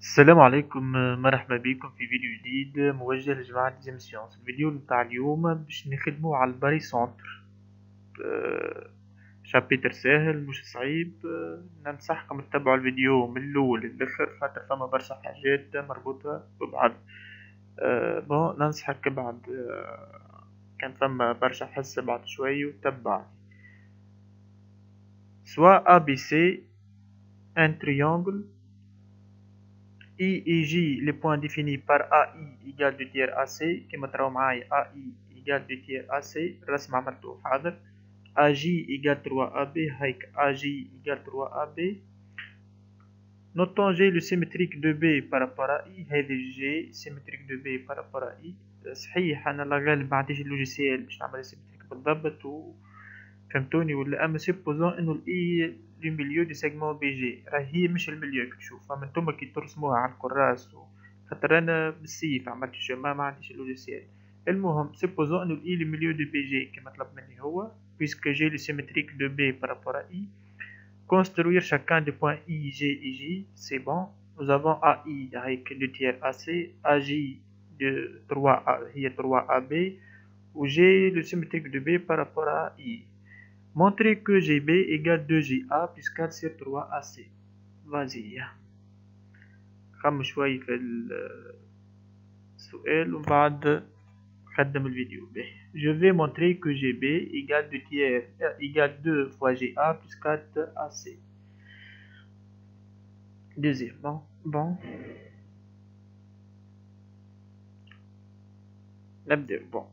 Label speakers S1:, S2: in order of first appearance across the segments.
S1: السلام عليكم. مرحبا بكم في فيديو جديد موجه لجماعة ديزيام سيونس. الفيديو متاع اليوم باش نخدمو على الباري سونتر. شابيتر ساهل مش صعيب. ننصحكم تتبعوا الفيديو من الاول للاخر خاطر فما برشا حاجات مربوطة ببعض. بون ننصحك بعد كان فما برشا حس بعد شوي وتبع سواء ABC un triangle I et J, les points définis par AI égale 2 tiers AC كما تراو معايا AI égale 2 tiers AC الرسم عملته حاضر. AJ égale 3AB هيك AJ égale 3AB. Notons G le symétrique de B par rapport à I. هذا G symétrique de B par rapport à I. صحيح أنا لا غالب ما عنديش اللوجيسيال باش نعمل symétrique بالضبط فهمتوني ولا. أما سيبوزون إنه الإي لو ميليو دي سيغمون بي جي راهي مش الميليو كي تشوف. فما نتوما كي ترسموها على الكراس خاطر أنا بالسيف عملت الشما ما عنديش اللوجيسيال. المهم سيبوزون إنه الإي لو ميليو دو بي جي كما طلب مني هو puisque j'ai le symétrique de B par rapport à I. Construire chacun des points I, G et J, c'est bon. Nous avons AI avec 2 tiers AC, AJ de 3A, هي 3AB, où j'ai le symétrique de B par rapport à I. Montrer que GB égale 2GA plus 4 sur 3AC. Vas-y. خم شوي في السؤال وبعد خدم الفيديو به. Je vais montrer que GB égale 2 tiers égale 2 fois GA plus 4 AC. Deuxièmement, bon. Bon.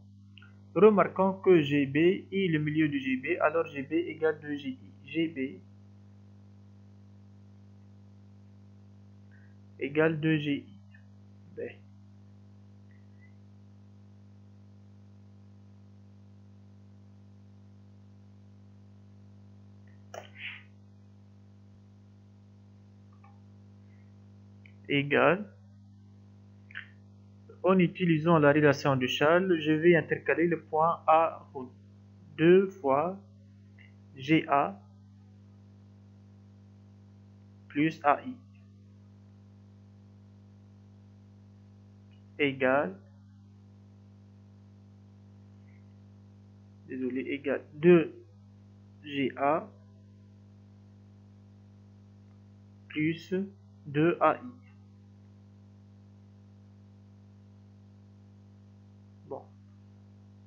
S1: Remarquons que GB est le milieu de GB, alors GB égale 2GI. GB égale 2GI. Ben. Égale. En utilisant la relation de Charles, je vais intercaler le point A 2 fois GA plus AI égale, égale 2GA plus 2AI. Bon,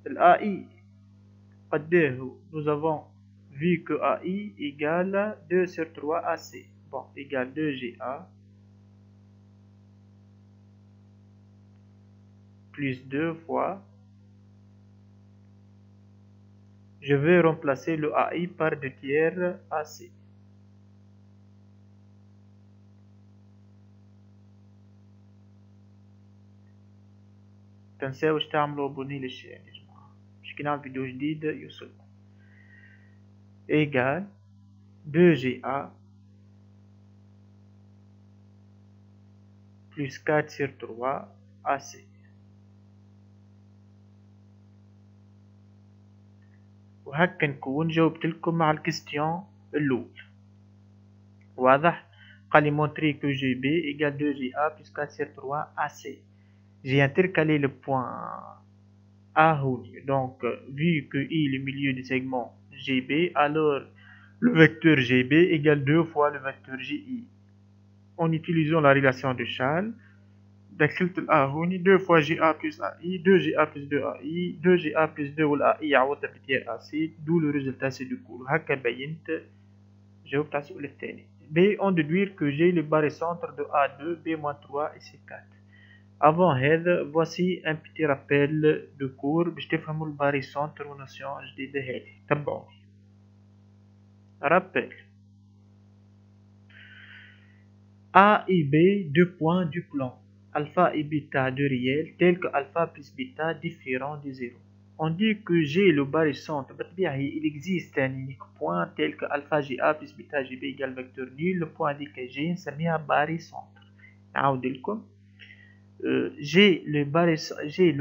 S1: l'AI, nous avons vu que AI égale 2 sur 3 AC. Bon, égale 2GA plus 2 fois. Je vais remplacer le AI par 2 tiers AC. تنساوش تعملوا abonner للشين يا جماعة باش كي نعمل فيديو جديد يوصلكم. égale 2GA plus 4 sur 3 AC. وهكا نكون جاوبت لكم مع الكستيون الأول. واضح؟ قال لي montrer que GB égale 2GA plus 4 sur 3 AC. J'ai intercalé le point A هوني. Donc vu que I est le milieu du segment GB, alors le vecteur GB égale 2 fois le vecteur GI. En utilisant la relation de Charles, دخلت ال A هوني 2 fois GA plus AI, 2GA plus 2AI, 2GA plus 2 والAI عوضتها ب tiers AC, d'où le résultat c'est du coup. هكا بينت جاوبت على السؤال الثاني. B, on déduire que j'ai le barycentre de A2, B-3 et C4. Avant هذا voici un petit rappel de cours باش تفهموا الباريسونتر ونوسيون جديدة هذه. تبعوني. Rappel. A et B, deux points du plan. Alpha et bêta de réel tels que alpha plus bêta différent de 0. On dit que G le barycentre, il existe un unique point tel que alpha GA plus bêta GB égale vecteur nul. Le point dit que G نسميها barycentre. نعاود لكم. G le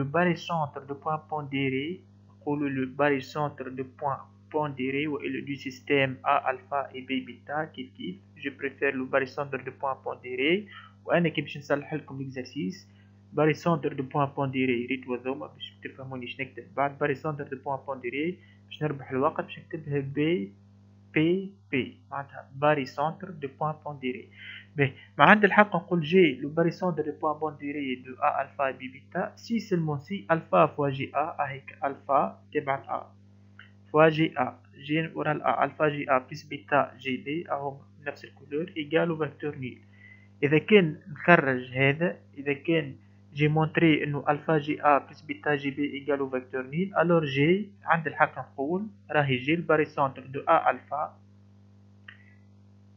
S1: barycentre de point pondéré, ou le barycentre de point pondéré ou du système A alpha et B bêta كيف je préfère le barycentre de point pondéré وأنا كي باش نصلح لكم l'exercice barycentre de point pondéré ريتو هذوما باش تفهموني شنو نكتب بعد barycentre de point pondéré باش نربح الوقت باش نكتبها بي بي بي معناتها barycentre de point pondéré. Mais ما عند الحق نقول جي لو barycentre de point pondéré de A alpha et B bêta si seulement si alpha fois جي A هيك alpha تبع A fois جي A جي ورا A alpha جي A plus bêta جي B أهم نفس الكولور égal au vecteur nul. إذا كان نخرج هذا إذا كان جي مونتري إنه ألفا جي A plus بيتا جي بي إيجال au vecteur nul alors جي عند الحق نقول راهي جي الباريسنتر دو A alpha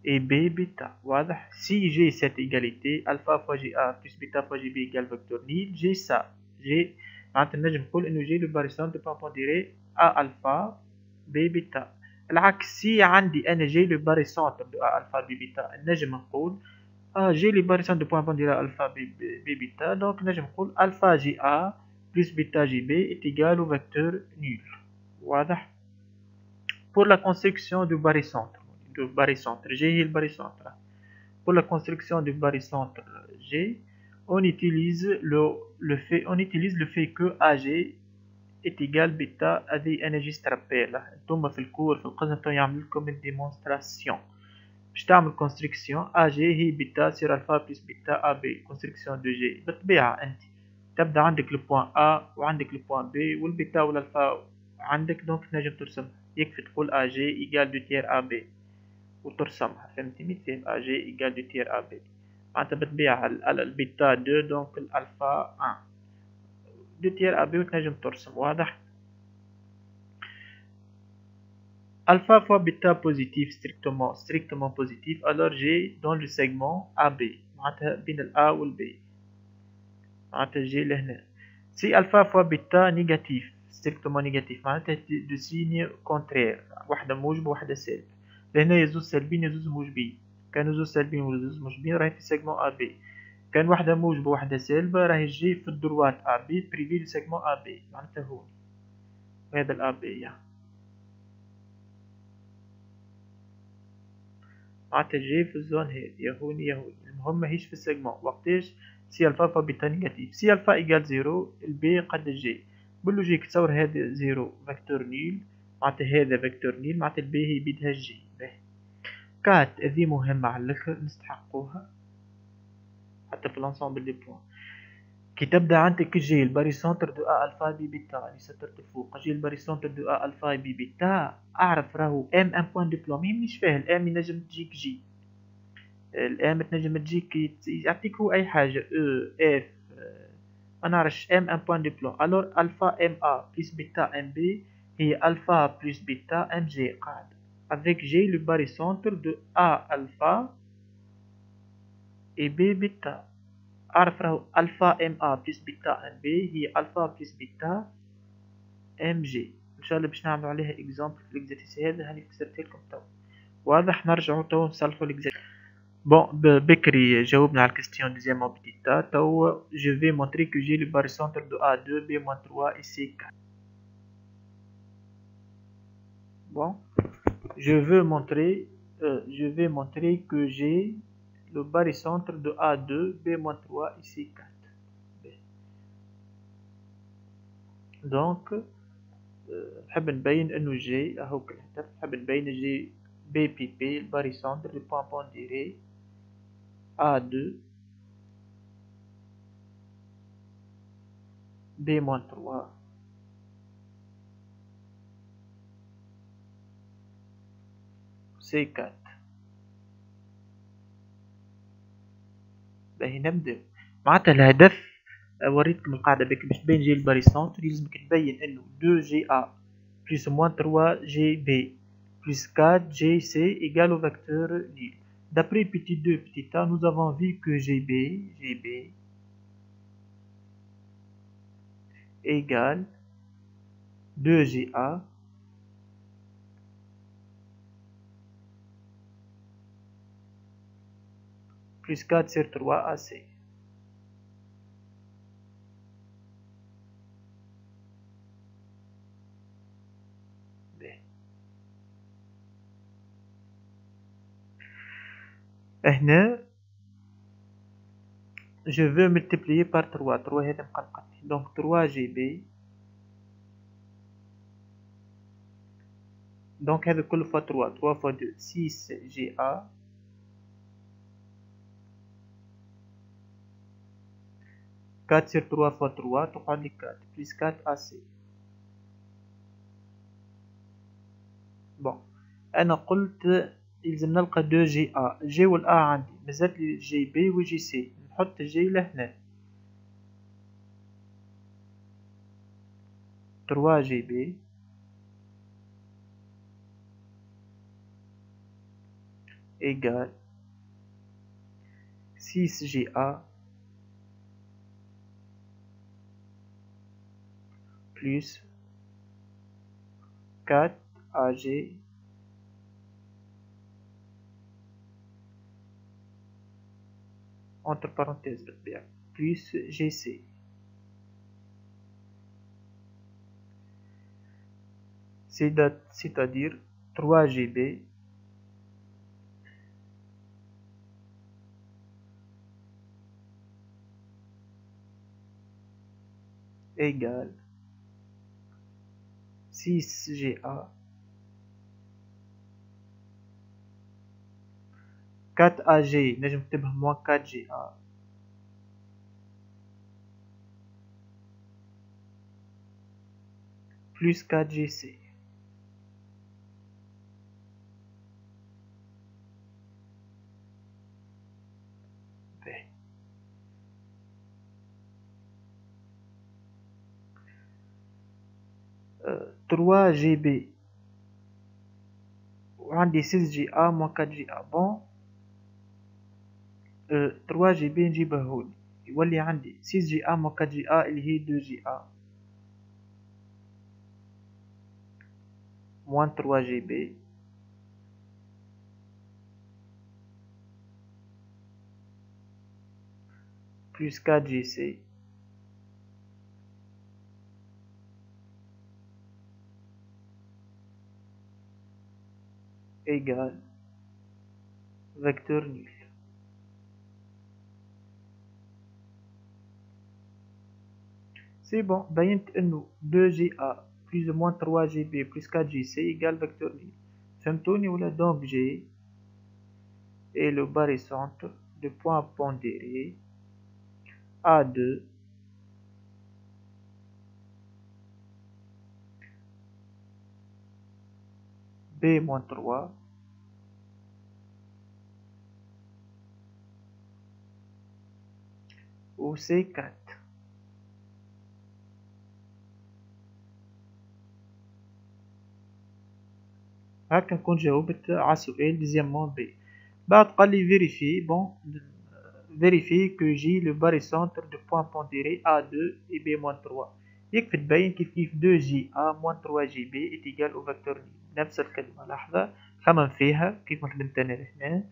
S1: et B bêta واضح. si j'ai cette égalité alpha fois جي A plus bêta fois جي B égale vecteur nul j'ai ça j'ai معناتها نجم نقول إنه جي الباريسنتر بون بونديري A alpha B bêta. العكس سي عندي أنا جي الباريسنتر دو A alpha B bêta نجم نقول j'ai les barycentres de point pondéré alpha b bêta donc نجم نقول alpha j a plus bêta j b est égal au vecteur nul واضح. pour la construction du barycentre G هي الباrycentre pour la construction du barycentre G on utilise le fait que AG est égal bêta هذه أنا جيست رابيل انتوما في الكور في القسم تو يعمل لكم الديمونستراسيون باش تعمل كونستركسيون ا جي هي بيتا سير الفا بلس بيتا ا بي كونستركسيون دو جي بالطبيعه انت تبدا عندك البوان ا وعندك البوان بي والبيتا والالفا عندك دونك تنجم ترسم يكفي تقول ا جي ايجال دو تير ا بي وترسمها فهمتني تسيب ا جي ايجال دو تير ا بي معناتها بالطبيعه البيتا 2 دونك الالفا 1 دو تير ا بي وتنجم ترسم واضح. Alpha fois bêta positif strictement positif alors j'ai dans le segment AB معناتها بين ال A وال B معناتها G لهنا. si alpha fois bêta négatif strictement négatif معناتها de signe contraire واحدة موجبة وواحدة سالب لهنا يزوز سالبين يزوز موجبين كانوا زوز سالبين وزوز موجبين راهي في segment AB كان واحدة موجبة وواحدة سالبة راهي G في الدروات AB بريفي le segment AB معناتها هو هذا ال AB يعني معناتها جي في الزون هذه يهوني المهم ماهيش في السيجمون وقتاش سي الفا فبيتا نيجاتيف سي الفا ايجال زيرو البي قد الجي باللوجيك تصور هذا زيرو فيكتور نيل معناتها هذا فيكتور نيل معناتها البي هي بيدها الجي كات هذه مهمة على الاخر نستحقوها حتى في لانسومبل دي بوان كي تبدا عندك جي الباريسنتر دو ا الفا بي بيتا اللي سترت فوق جي الباريسنتر دو ا الفا بي بيتا اعرف راهو ام ان بوان ديبلوم مانيش فاهم الام ينجم تجيك جي الام تنجم تجيك يعطيك هو اي حاجه او اف ما نعرفش ام ان بوان ديبلوم الور الفا ام ا بلس بيتا ام بي هي الفا بلس بيتا ام جي قاعد avec G le barycentre de A alpha et B bêta أعرف راهو ألفا إم أ بلس بيتا إم بي هي ألفا بلس بيتا إم جي إن شاء الله باش نعملو عليها إكزامبل في الإكزرسيس هذا هاني فسرتلكم تو واضح. نرجعو تو نصلحو الإكزرسيس بون بكري جاوبنا على الكستيون دوزيامون بتيتا تو جو في مونتري كو جي لو barycentre دو A2 B-3 et C4 bon je vais montrer que j'ai le barycentre de A2 B-3 et C4 دونك نحب نبين انه جي اهو الهدف نحب نبين جي بي بي بي الباريسنتر لي بوان بونديري A2 B-3 C4 باهي نبدأ معناتها الهدف وريتكم القاعدة بك باش تبين جي الباريسنتر يلزمك تبين انه 2 جي A plus moins 3 جي B plus 4 جي C égale au vecteur nul. D'après petit 2 petit a nous avons vu que GB égale 2GA plus 4 sur 3 AC. هنا je veux multiplier par 3 3 هذا مقلقتني donc 3 GB donc هذا كل fois 3 3 fois 2 6 GA 4 sur 3 fois 3 تقعد لي 4 plus 4 AC. bon انا قلت يلزم نلقى 2 جي A جي وال A عندي مازالت لي جي B و جي C نحط جي لهنا 3 جي B égale 6 جي A plus 4 AG entre parenthèses بالطبيعة plus GC. c'est-à-dire 3 GB égale 6 GA 4 AG نجم نكتبها moins 4 GA plus 4 GC. trois GB وعندي 6 جي A moins 4 جي A bon 3 جي بي نجيبه هوني يولي عندي 6 جي A moins 4 جي A اللي هي 2 جي A moins 3 جي بي plus 4 جي C égale vecteur nul. c'est bon بينت انه 2 جي A plus ou moins 3 جي B plus 4 جي C égale vecteur nul. فهمتوني ولا؟ donc G est le barycentre de point pondéré A2 B-3 و C4. هكا نكون جاوبت على السؤال ديزيامون بي. بعد قال لي vérifie bon vérifie que J le barycentre de point pondéré A2 et B-3 يكفي تبين كيف 2 جي A moins 3 جي B est égal au vecteur nul. نفس الكلمة لحظة خمم فيها كيف ما خدمت أنا هنا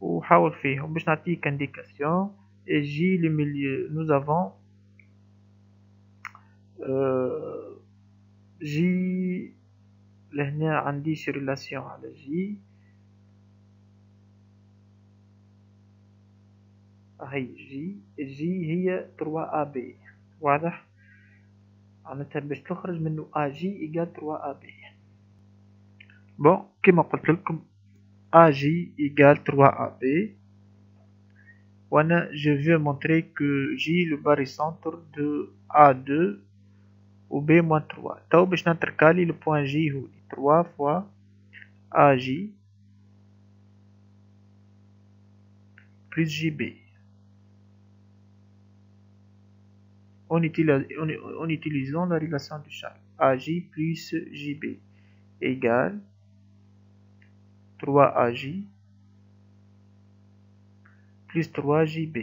S1: وحاول فيهم باش نعطيك indication. J le milieu nous avons J لهنا عندي شي ريلاسيون على جي هي جي هي 3 ا بي واضح معناتها باش تخرج منه ا جي ايجال 3 ا بي. بون كما قلت لكم ا جي ايجال 3 ا بي وانا je veux montrer que J le barycentre de A2 و B-3 تو باش نتركالي لو بوين جي هوني 3 fois AJ plus JB en utilisant la relation de Charles. AJ plus JB égale 3AJ plus 3JB.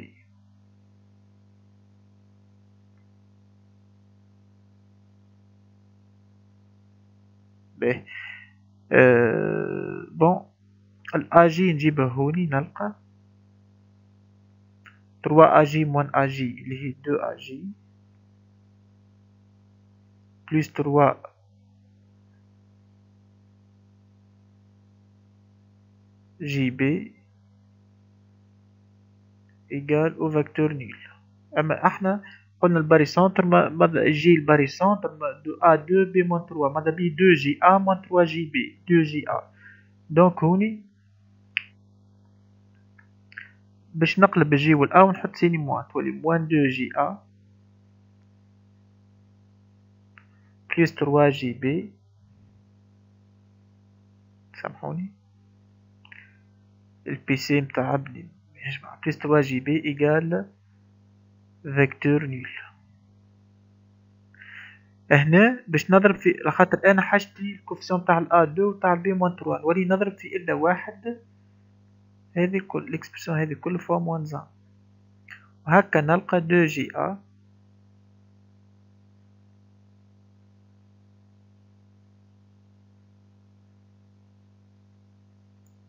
S1: bon AJ نجيبه هوني نلقى 3AJ moins AJ اللي هي 2AJ plus 3JB إيجال أو فيكتور نيل. أما احنا قلنا الباري سنتر ماذا جي الباري سنتر دو أ دو بي موان تروا ماذا بي دو جي أ موان تروا جي بي دو جي أ. دونك هوني باش نقلب الجي والأ ونحط سيني موان تولي موان دو جي أ بليس تروا جي بي. سامحوني البي سي متاع ابني يجمع بليس تروا جي بي إيجال فيكتور نيل. هنا باش نضرب في لخاطر انا حاجتي الكوفيسيون تاع الأ دو وتاع البي موان تروا نولي نضرب في إلا واحد هذه كل الاكسبرسيون هذه كل فوا موان زان. وهكا نلقى دو جي أ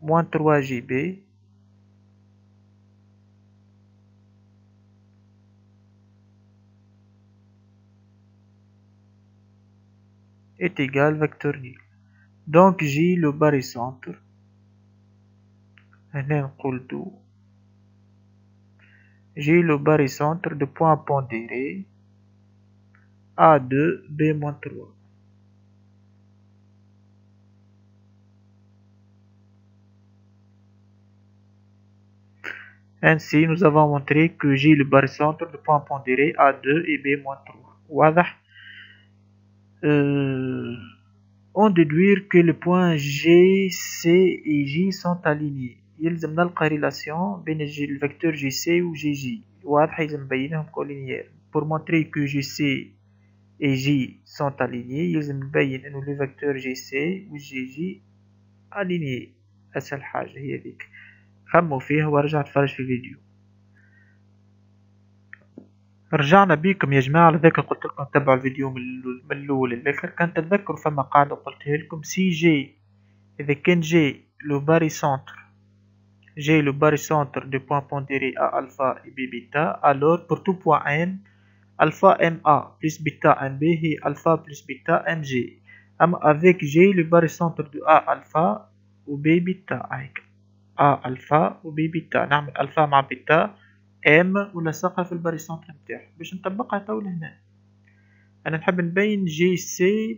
S1: موان تروا جي بي est égal vecteur nul. Donc j'ai le barycentre. هنا نقول دو j'ai le barycentre de point pondéré A2 B-3. Ainsi, nous avons montré que j'ai le barycentre de point pondéré A2 et B-3. واضح. On déduire que les points G, C et J sont alignés. يلزم نلقى relation بين le vecteur GC و GJ. واضح يلزم نبينهم collinéaires. Pour montrer que GC et J sont alignés يلزم نبين انه le vecteur GC و GJ alignés. اسهل حاجة هي ذيك. خموا فيها ورجع تفرج في الفيديو. رجعنا بيكم يا جماعة. لذلك قلت لكم تبعوا الفيديو من الأول للآخر. كان تتذكروا فما قاعدة قلتها لكم سي جي إذا كان جي لو باري سنتر جي لو باري سنتر دو بوان بونديري أ ألفا إي بي بيتا alors pour tout point n alpha ma plus beta mb هي alpha plus beta mg. أما avec g le barycentre de a alpha و b beta هيك a alpha و b beta نعمل alpha مع beta ام ونلصقها في الباريسنتر نتاعها باش نطبقها تو لهنا. انا نحب نبين جي سي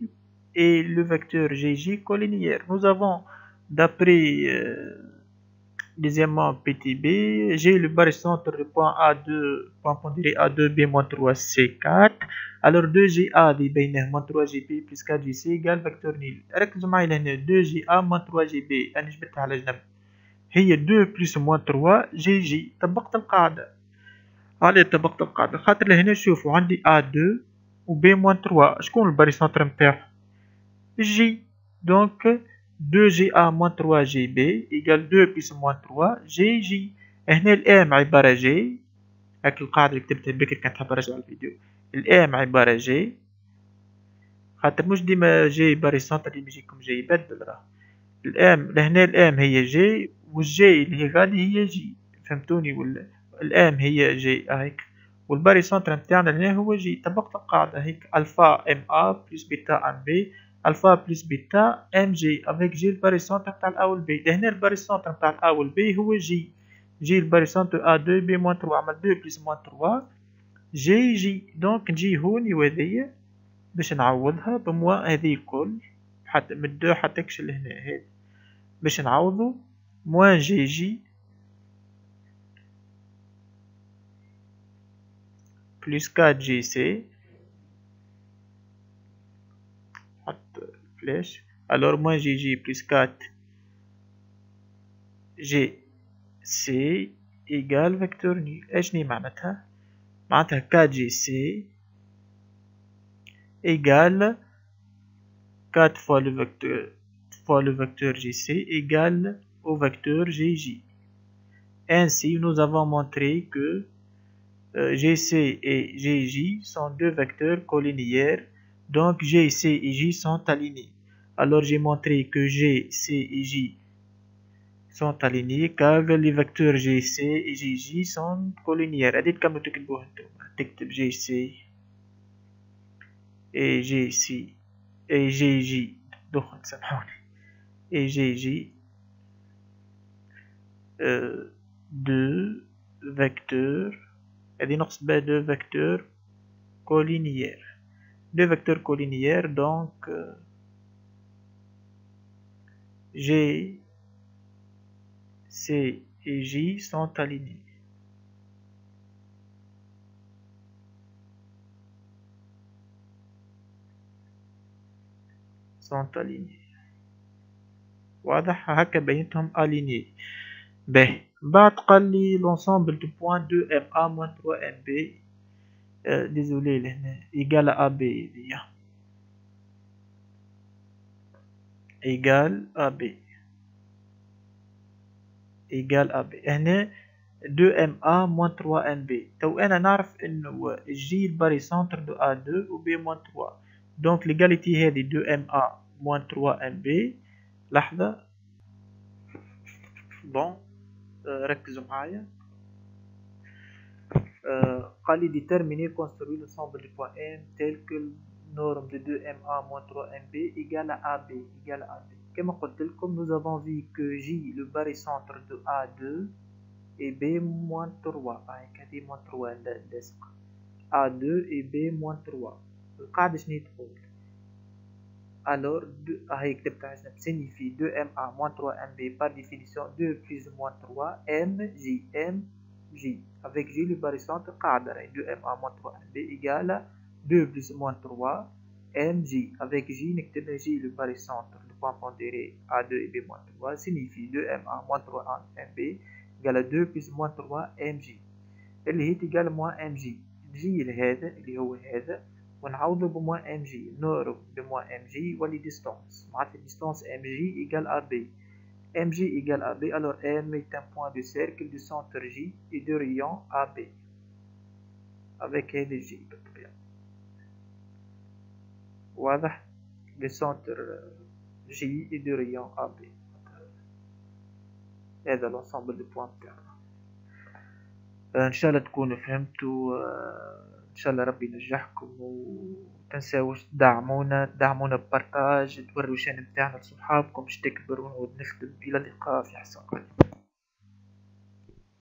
S1: et le vecteur gj collinéaire. Nous avons d'après deuxièmement petit b j'ai le barycentre de point A2 point pondéré A2 B-3 C4 alors 2GA دي بينه 3GB plus 4GC égale vecteur nul. ركزوا معي لهنا 2GA 3GB انا جبتها على جنب هي 2 plus moins 3 GJ. طبقت القاعدة. علي طبقت القاعدة خاطر لهنا شوفوا عندي A2 و B-3 شكون الباريسنتر متاعهم J. دونك 2GA moins 3GB égale 2 plus moins 3 GJ. هنا الام عبارة جي هاك القاعدة اللي كتبتها بكري كنت حاب نرجع الفيديو. الام عبارة جي خاطر مش ديما جي باريسنتر ديما يجيكم جي يبدل راه. الام لهنا الام هي جي والجي اللي هي غادي هي جي. فهمتوني ولا الام هي جي هيك والباريسنتر نتاعنا هنا هو جي. طبقت القاعدة هيك الفا ام ا بلس بيتا ام بي الفا بلس بيتا ام جي افيك جي الباريسنتر نتاع الا والبي. لهنا الباريسنتر نتاع الا والبي هو جي. جي الباريسنتر ا2 بي موان 3 عمل 2 بلس موان 3 جي جي. دونك نجي هوني وهذيا باش نعوضها بموا هذه الكل حتى من دو حتى كشل هنا هذا باش نعوضو موان جي جي plus 4GC حط فلاش alors moins GG plus 4GC égale vecteur nul. ايش معناتها؟ معناتها 4GC égale 4 fois le vecteur GC égale au vecteur GJ. Ainsi nous avons montré que GC et GJ sont deux vecteurs collinéaires, donc GC et J sont alignés. Alors j'ai montré que GC et J sont alignés car les vecteurs GC et GJ sont collinéaires. أديت كم تكتبوه انتم تكتب GC et GC et GJ دخل سامحوني et GJ 2 vecteurs هذه نقصد بها deux vecteurs collinéaires. Deux vecteurs collinéaires, donc G, C et J sont alignés. واضح هكا بينتهم alignés. به بعد قال لي l'ensemble de points 2MA moins 3MB désolé لهنا égal à AB égal AB هنا 2MA moins 3MB. تو أنا نعرف إنه J الباري سنتر دو A2 و B moins 3 donc l'égalité هذه 2MA moins 3MB. لحظة bon ركزوا معايا. قال لي déterminer construire l'ensemble des points M tel que norme de 2MA moins 3MB égale à AB كما قلت لكم nous avons vu que J le barycentre de A2 et B moins 3 هذه moins 3 اللصق A2 et B moins 3. القاعدة شنو تقول alors هاي كتبتها عشان signifie 2MA moins 3MB par définition 2 plus ou moins 3 MJ avec J le barycentre قاعدة 2MA moins 3MB égale 2 plus ou moins 3 MJ avec J نكتب J le barycentre le point pondéré A2 et B moins 3 signifie 2MA moins 3MB égale 2 plus ou moins 3 MJ اللي هي تيجال moins MJ. J هذا اللي هو هذا ونعوضه بموان MJ نضرب بموان MJ ولي distance معناتها distance MJ égale AB. MJ égale AB, alors M est un point de cercle du centre J et de rayon AB avec هذا J بالطبيعة. واضح le centre J et de rayon AB. هذا l'ensemble de points بتاعنا. ان شاء الله تكونوا فهمتوا. ان شاء الله ربي ينجحكم وتنساوش تدعمونا ببارتاج توروا الشانل بتاعنا لصحابكم باش تكبروا ونخدم. الى اللقاء في حصة قادمة.